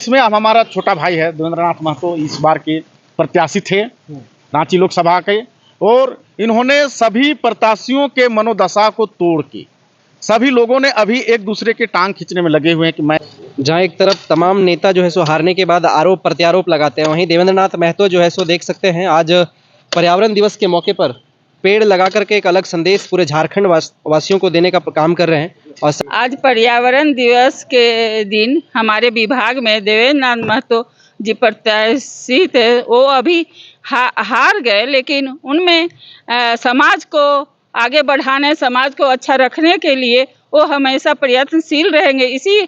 इसमें अब हमारा छोटा भाई है देवेंद्रनाथ महतो, इस बार के प्रत्याशी थे रांची लोकसभा के, और इन्होंने सभी प्रत्याशियों के मनोदशा को तोड़ के सभी लोगों ने अभी एक दूसरे के टांग खींचने में लगे हुए हैं कि मैं, जहां एक तरफ तमाम नेता जो है सो हारने के बाद आरोप प्रत्यारोप लगाते हैं, वहीं देवेंद्रनाथ महतो जो है सो देख सकते हैं आज पर्यावरण दिवस के मौके पर पेड़ लगा करके एक अलग संदेश पूरे झारखंड वासियों को देने का काम कर रहे हैं। और आज पर्यावरण दिवस के दिन हमारे विभाग में देवेंद्रनाथ महतो जी प्रत्याशी थे। वो अभी हार गए, लेकिन उनमें समाज को आगे बढ़ाने, समाज को अच्छा रखने के लिए वो हमेशा प्रयत्नशील रहेंगे। इसी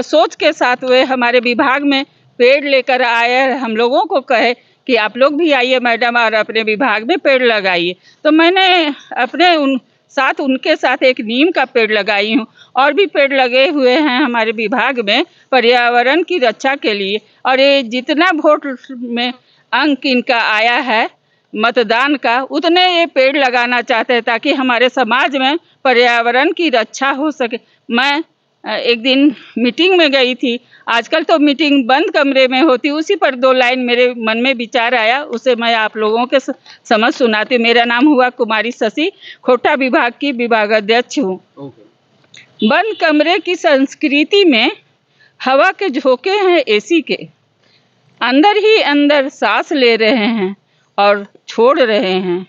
सोच के साथ वे हमारे विभाग में पेड़ लेकर आए। हम लोगों को कहे कि आप लोग भी आइए मैडम और अपने विभाग में पेड़ लगाइए, तो मैंने अपने उनके साथ एक नीम का पेड़ लगाई हूँ। और भी पेड़ लगे हुए हैं हमारे विभाग में पर्यावरण की रक्षा के लिए। और ये जितना वोट में अंक इनका आया है मतदान का, उतने ये पेड़ लगाना चाहते हैं ताकि हमारे समाज में पर्यावरण की रक्षा हो सके। मैं एक दिन मीटिंग में गई थी, आजकल तो मीटिंग बंद कमरे में होती, उसी पर 2 लाइन मेरे मन में विचार आया, उसे मैं आप लोगों के समझ सुनाती हूँ। मेरा नाम हुआ कुमारी शशि, खोटा विभाग की विभागाध्यक्ष हूँ। बंद कमरे की संस्कृति में हवा के झोंके हैं एसी के, अंदर ही अंदर सांस ले रहे हैं और छोड़ रहे हैं।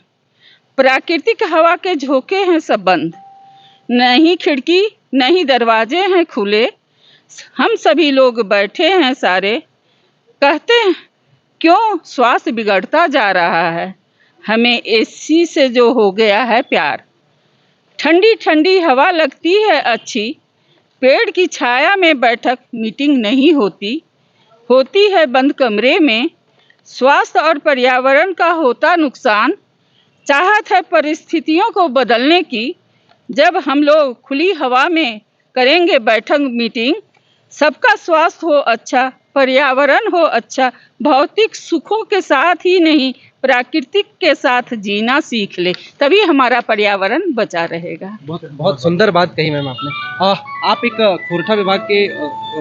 प्राकृतिक हवा के झोंके हैं सब बंद, नहीं खिड़की नहीं दरवाजे हैं खुले, हम सभी लोग बैठे हैं सारे। कहते हैं क्यों स्वास्थ्य बिगड़ता जा रहा है, हमें एसी से जो हो गया है प्यार। ठंडी ठंडी हवा लगती है अच्छी, पेड़ की छाया में बैठक मीटिंग नहीं होती, होती है बंद कमरे में। स्वास्थ्य और पर्यावरण का होता नुकसान, चाहत है परिस्थितियों को बदलने की। जब हम लोग खुली हवा में करेंगे बैठक मीटिंग, सबका स्वास्थ्य हो अच्छा, पर्यावरण हो अच्छा, भौतिक सुखों के साथ ही नहीं प्राकृतिक के साथ जीना सीख ले, तभी हमारा पर्यावरण बचा रहेगा। बहुत सुंदर बात कही मैम आपने। आप एक खोरठा विभाग के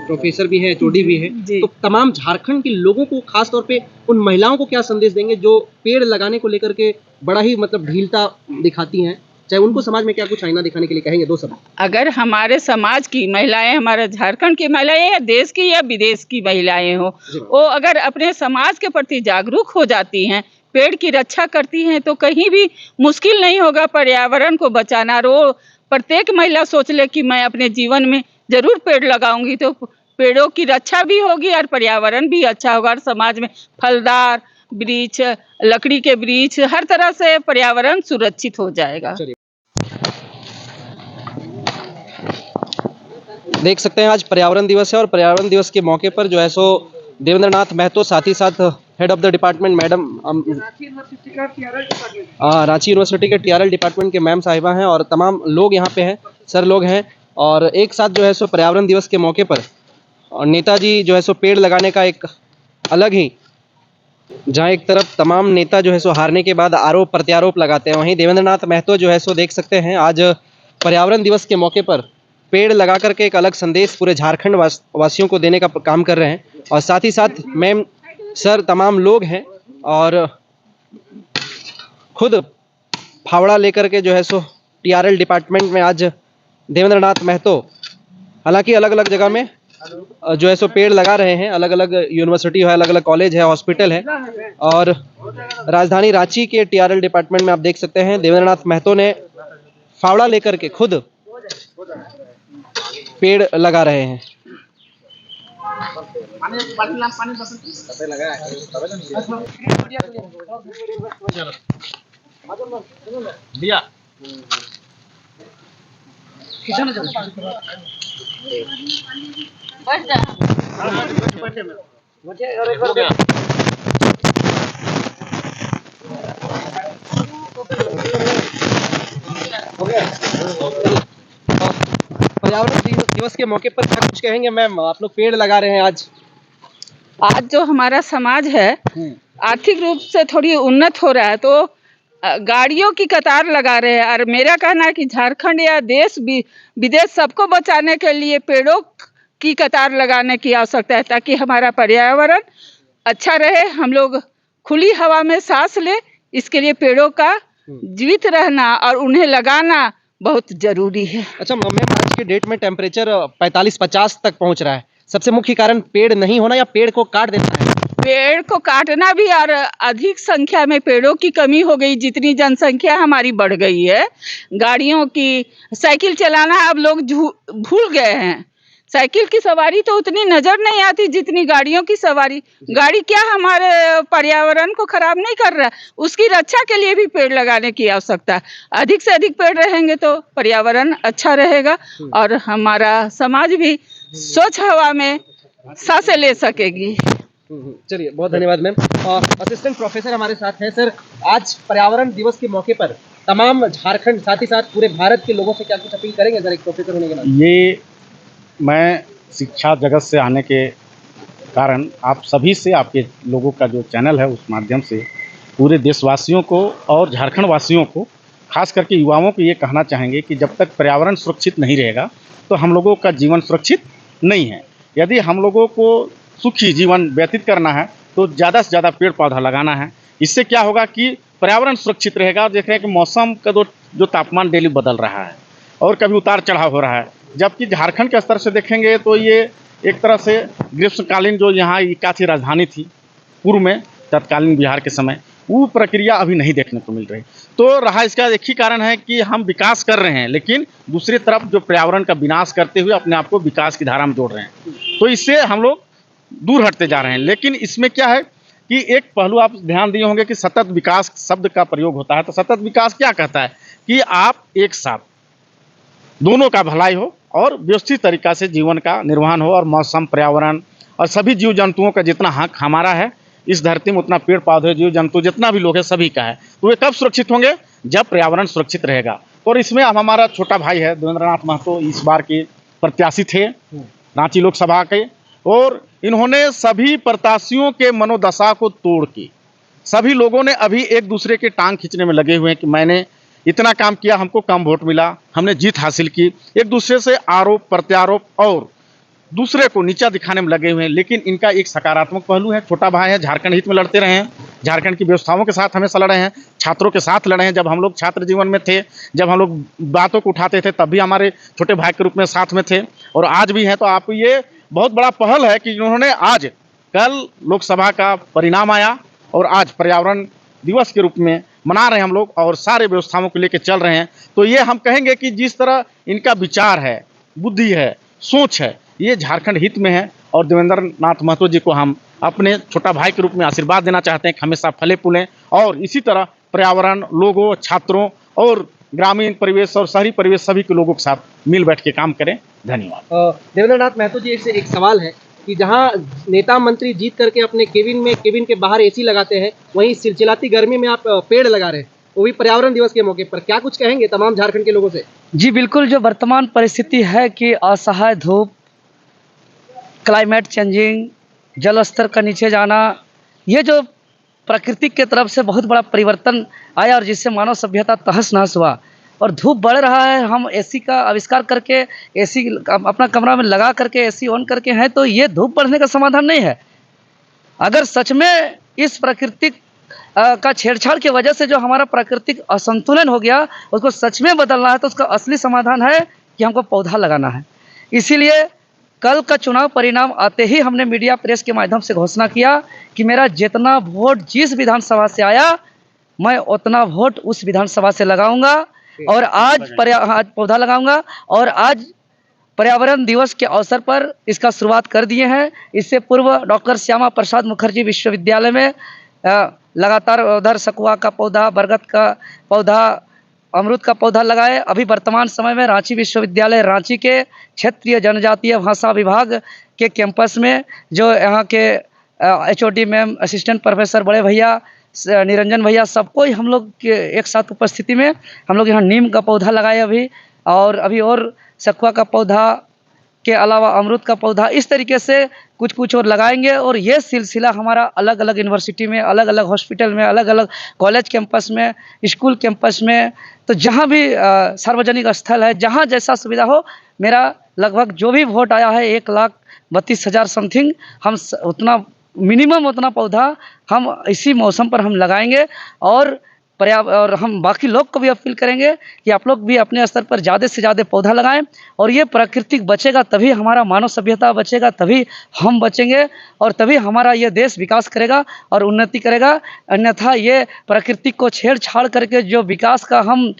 प्रोफेसर भी हैं, चोडी भी हैं, तो तमाम झारखंड के लोगों को, खास तौर पे उन महिलाओं को क्या संदेश देंगे जो पेड़ लगाने को लेकर के बड़ा ही ढीलता दिखाती हैं, चाहे उनको समाज में क्या कुछ आईना दिखाने के लिए कहेंगे? 2 शब्द। अगर हमारे समाज की महिलाएं, हमारे झारखंड की महिलाएं या देश की या विदेश की महिलाएं हो, वो अगर अपने समाज के प्रति जागरूक हो जाती हैं, पेड़ की रक्षा करती हैं, तो कहीं भी मुश्किल नहीं होगा पर्यावरण को बचाना। और वो प्रत्येक महिला सोच ले कि मैं अपने जीवन में जरूर पेड़ लगाऊंगी, तो पेड़ों की रक्षा भी होगी और पर्यावरण भी अच्छा होगा, और समाज में फलदार वृक्ष, लकड़ी के वृक्ष, हर तरह से पर्यावरण सुरक्षित हो जाएगा। देख सकते हैं आज पर्यावरण दिवस है और पर्यावरण दिवस के मौके पर जो है सो देवेंद्रनाथ महतो, साथ ही साथ head of the department madam Ranchi university के टीआरएल डिपार्टमेंट के मैम साहिबा हैं और तमाम लोग यहाँ पे हैं, सर लोग हैं, और एक साथ जो है सो पर्यावरण दिवस के मौके पर और नेताजी जो है सो पेड़ लगाने का एक अलग ही, जहाँ एक तरफ तमाम नेता जो है सो हारने के बाद आरोप प्रत्यारोप लगाते हैं, वहीं देवेंद्रनाथ महतो जो है सो देख सकते हैं आज पर्यावरण दिवस के मौके पर पेड़ लगा करके एक अलग संदेश पूरे झारखंड वासियों को देने का काम कर रहे हैं। और साथ ही साथ मैम, सर, तमाम लोग हैं और खुद फावड़ा लेकर के जो है सो टीआरएल डिपार्टमेंट में आज देवेंद्रनाथ महतो, हालांकि अलग अलग जगह में जो है सो पेड़ लगा रहे हैं, अलग अलग यूनिवर्सिटी है, अलग अलग कॉलेज है, हॉस्पिटल है, और राजधानी रांची के टीआरएल डिपार्टमेंट में आप देख सकते हैं देवेंद्रनाथ महतो ने फावड़ा लेकर के खुद पेड़ लगा रहे हैं। पर्यावरण दिवस के मौके पर क्या कुछ कहेंगे मैम? आप लोग पेड़ लगा रहे हैं आज जो हमारा समाज है आर्थिक रूप से थोड़ी उन्नत हो रहा है, तो गाड़ियों की कतार लगा रहे हैं। और मेरा कहना है कि झारखंड या देश विदेश सबको बचाने के लिए पेड़ों की कतार लगाने की आवश्यकता है, ताकि हमारा पर्यावरण अच्छा रहे, हम लोग खुली हवा में सांस ले। इसके लिए पेड़ों का जीवित रहना और उन्हें लगाना बहुत जरूरी है। अच्छा मैम, आज के डेट में टेम्परेचर 45-50 तक पहुंच रहा है, सबसे मुख्य कारण पेड़ नहीं होना या पेड़ को काट देना है? पेड़ को काटना भी, और अधिक संख्या में पेड़ों की कमी हो गई। जितनी जनसंख्या हमारी बढ़ गई है, गाड़ियों की, साइकिल चलाना अब लोग भूल गए हैं। साइकिल की सवारी तो उतनी नजर नहीं आती जितनी गाड़ियों की सवारी। गाड़ी क्या हमारे पर्यावरण को खराब नहीं कर रहा है, उसकी रक्षा के लिए भी पेड़ लगाने की आवश्यकता है। अधिक से अधिक पेड़ रहेंगे तो पर्यावरण अच्छा रहेगा और हमारा समाज भी स्वच्छ हवा में सांसें ले सकेगी। चलिए, बहुत धन्यवाद मैम। असिस्टेंट प्रोफेसर हमारे साथ हैं। सर, आज पर्यावरण दिवस के मौके पर तमाम झारखंड, साथ ही साथ पूरे भारत के लोगों से क्या कुछ अपील करेंगे सर, एक प्रोफेसर होने के नाते? ये मैं शिक्षा जगत से आने के कारण आप सभी से, आपके लोगों का जो चैनल है उस माध्यम से पूरे देशवासियों को और झारखंड वासियों को, खास करके युवाओं को ये कहना चाहेंगे कि जब तक पर्यावरण सुरक्षित नहीं रहेगा तो हम लोगों का जीवन सुरक्षित नहीं है। यदि हम लोगों को सुखी जीवन व्यतीत करना है तो ज़्यादा से ज़्यादा पेड़ पौधा लगाना है। इससे क्या होगा कि पर्यावरण सुरक्षित रहेगा। और देख रहे हैं कि मौसम का जो तापमान डेली बदल रहा है और कभी उतार चढ़ाव हो रहा है, जबकि झारखंड के स्तर से देखेंगे तो ये एक तरह से ग्रीष्मकालीन जो यहाँ का थी राजधानी थी पूर्व में तत्कालीन बिहार के समय, वो प्रक्रिया अभी नहीं देखने को मिल रही। तो रहा इसका एक ही कारण है कि हम विकास कर रहे हैं, लेकिन दूसरी तरफ जो पर्यावरण का विनाश करते हुए अपने आप को विकास की धारा में जोड़ रहे हैं, तो इससे हम लोग दूर हटते जा रहे हैं। लेकिन इसमें क्या है कि एक पहलू आप ध्यान दिए होंगे कि सतत विकास शब्द का प्रयोग होता है। तो सतत विकास क्या कहता है कि आप एक साथ दोनों का भलाई हो और व्यवस्थित तरीका से जीवन का निर्वहन हो और मौसम, पर्यावरण और सभी जीव जंतुओं का जितना हक हमारा है इस धरती में, उतना पेड़ पौधे, जीव जंतु जितना भी लोग है सभी का है। तो वे कब सुरक्षित होंगे? जब पर्यावरण सुरक्षित रहेगा। और इसमें अब हमारा छोटा भाई है देवेंद्र नाथ महतो, इस बार के प्रत्याशी थे रांची लोकसभा के, और इन्होंने सभी प्रत्याशियों के मनोदशा को तोड़ के सभी लोगों ने अभी एक दूसरे के टांग खींचने में लगे हुए हैं कि मैंने इतना काम किया, हमको कम वोट मिला, हमने जीत हासिल की। एक दूसरे से आरोप प्रत्यारोप और दूसरे को नीचा दिखाने में लगे हुए हैं। लेकिन इनका एक सकारात्मक पहलू है, छोटा भाई है, झारखंड हित में लड़ते रहे हैं, झारखंड की व्यवस्थाओं के साथ हमेशा लड़े हैं, छात्रों के साथ लड़े हैं। जब हम लोग छात्र जीवन में थे, जब हम लोग बातों को उठाते थे, तब भी हमारे छोटे भाई के रूप में साथ में थे और आज भी हैं। तो आपको ये बहुत बड़ा पहल है कि उन्होंने आज कल लोकसभा का परिणाम आया और आज पर्यावरण दिवस के रूप में मना रहे हैं हम लोग और सारे व्यवस्थाओं को लेकर चल रहे हैं। तो ये हम कहेंगे कि जिस तरह इनका विचार है, बुद्धि है, सोच है, ये झारखंड हित में है। और देवेंद्र नाथ महतो जी को हम अपने छोटा भाई के रूप में आशीर्वाद देना चाहते हैं कि हमेशा फले फूलें और इसी तरह पर्यावरण, लोगों, छात्रों और ग्रामीण परिवेश और शहरी परिवेश सभी के लोगों के साथ मिल बैठ के काम करें। धन्यवाद। देवेंद्र नाथ महतो जी से एक सवाल है कि जहां नेता मंत्री जीत करके अपने केबिन के बाहर एसी लगाते हैं, वहीं चिलचिलाती गर्मी में आप पेड़ लगा रहे हैं, वो भी पर्यावरण दिवस के मौके पर, क्या कुछ कहेंगे तमाम झारखंड के लोगों से? जी बिल्कुल, जो वर्तमान परिस्थिति है कि असहाय धूप, क्लाइमेट चेंजिंग, जल स्तर का नीचे जाना, ये जो प्रकृति के तरफ से बहुत बड़ा परिवर्तन आया और जिससे मानव सभ्यता तहस नहस हुआ और धूप बढ़ रहा है। हम एसी का आविष्कार करके एसी अपना कमरा में लगा करके एसी ऑन करके हैं, तो ये धूप बढ़ने का समाधान नहीं है। अगर सच में इस प्राकृतिक का छेड़छाड़ की वजह से जो हमारा प्राकृतिक असंतुलन हो गया उसको सच में बदलना है, तो उसका असली समाधान है कि हमको पौधा लगाना है। इसीलिए कल का चुनाव परिणाम आते ही हमने मीडिया प्रेस के माध्यम से घोषणा किया कि मेरा जितना वोट जिस विधानसभा से आया मैं उतना वोट उस विधानसभा से लगाऊंगा और आज पौधा लगाऊंगा। और आज पर्यावरण दिवस के अवसर पर इसका शुरुआत कर दिए हैं। इससे पूर्व डॉक्टर श्यामा प्रसाद मुखर्जी विश्वविद्यालय में लगातार उधर सकुआ का पौधा, बरगद का पौधा, अमरूद का पौधा लगाए। अभी वर्तमान समय में रांची विश्वविद्यालय रांची के क्षेत्रीय जनजातीय भाषा विभाग के कैंपस में जो यहाँ के HOD मैम, असिस्टेंट प्रोफेसर बड़े भैया, निरंजन भैया, सबको ही हम लोग के एक साथ उपस्थिति में हम लोग यहाँ नीम का पौधा लगाए अभी, और अभी और सखुआ का पौधा, के अलावा अमरूद का पौधा, इस तरीके से कुछ कुछ और लगाएंगे। और ये सिलसिला हमारा अलग अलग यूनिवर्सिटी में, अलग अलग हॉस्पिटल में, अलग अलग कॉलेज कैंपस में, स्कूल कैंपस में, तो जहाँ भी सार्वजनिक स्थल है, जहाँ जैसा सुविधा हो, मेरा लगभग जो भी वोट आया है 1,32,000 समथिंग, हम उतना मिनिमम उतना पौधा हम इसी मौसम पर हम लगाएंगे। और हम बाकी लोग को भी अपील करेंगे कि आप लोग भी अपने स्तर पर ज़्यादा से ज़्यादा पौधा लगाएं। और ये प्राकृतिक बचेगा तभी हमारा मानव सभ्यता बचेगा, तभी हम बचेंगे और तभी हमारा ये देश विकास करेगा और उन्नति करेगा। अन्यथा ये प्रकृति को छेड़छाड़ करके जो विकास का हम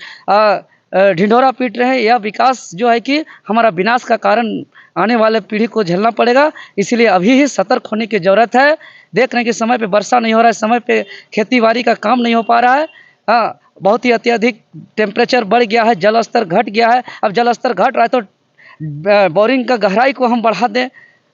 ढिंढोरा पीट रहे हैं, यह विकास जो है कि हमारा विनाश का कारण आने वाले पीढ़ी को झेलना पड़ेगा। इसीलिए अभी ही सतर्क होने की ज़रूरत है। देख रहे हैं कि समय पे वर्षा नहीं हो रहा है, समय पे खेती बाड़ी का काम नहीं हो पा रहा है। हाँ, बहुत ही अत्यधिक टेम्परेचर बढ़ गया है, जल स्तर घट गया है। अब जल स्तर घट रहा है तो बोरिंग का गहराई को हम बढ़ा दें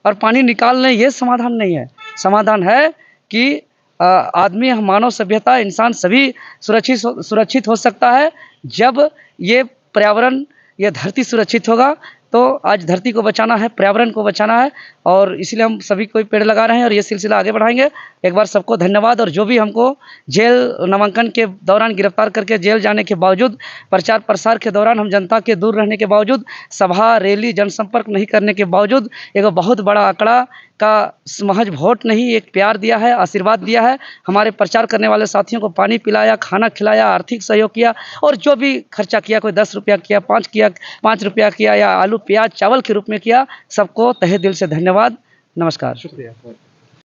और पानी निकाल लें, ये समाधान नहीं है। समाधान है कि आदमी, मानव सभ्यता, इंसान सभी सुरक्षित हो सकता है जब ये पर्यावरण, ये धरती सुरक्षित होगा। तो आज धरती को बचाना है, पर्यावरण को बचाना है, और इसलिए हम सभी कोई पेड़ लगा रहे हैं और ये सिलसिला आगे बढ़ाएंगे। एक बार सबको धन्यवाद। और जो भी हमको जेल नामांकन के दौरान गिरफ्तार करके जेल जाने के बावजूद, प्रचार प्रसार के दौरान हम जनता के दूर रहने के बावजूद, सभा रैली जनसंपर्क नहीं करने के बावजूद, एक बहुत बड़ा आंकड़ा का महज वोट नहीं, एक प्यार दिया है, आशीर्वाद दिया है। हमारे प्रचार करने वाले साथियों को पानी पिलाया, खाना खिलाया, आर्थिक सहयोग किया, और जो भी खर्चा किया, कोई 10 रुपया किया, 5 रुपया किया, या आलू प्याज चावल के रूप में किया, सबको तहे दिल से धन्यवाद। नमस्कार। शुक्रिया।